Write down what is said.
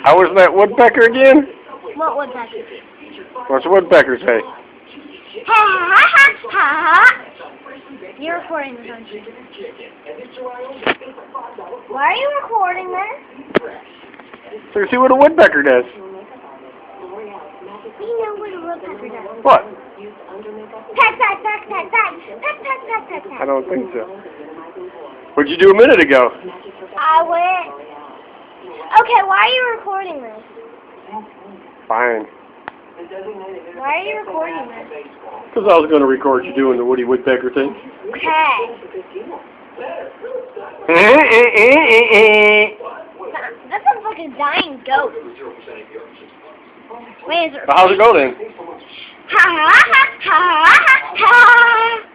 How was that woodpecker again? What woodpecker? What's the woodpecker say? Ha ha ha ha! You're recording this, aren't you? Why are you recording this? So see what a woodpecker does. We know what a woodpecker does. What? Peck, peck, peck, peck, peck. Peck, peck, peck, peck, peck. I don't think so. What'd you do a minute ago? I went. Okay, why are you recording this? Fine. Why are you recording this? Because I was going to record you doing the Woody Woodpecker thing. Okay. That sounds like a dying goat. Wait, is it? How's it go then? Ha ha ha ha ha ha.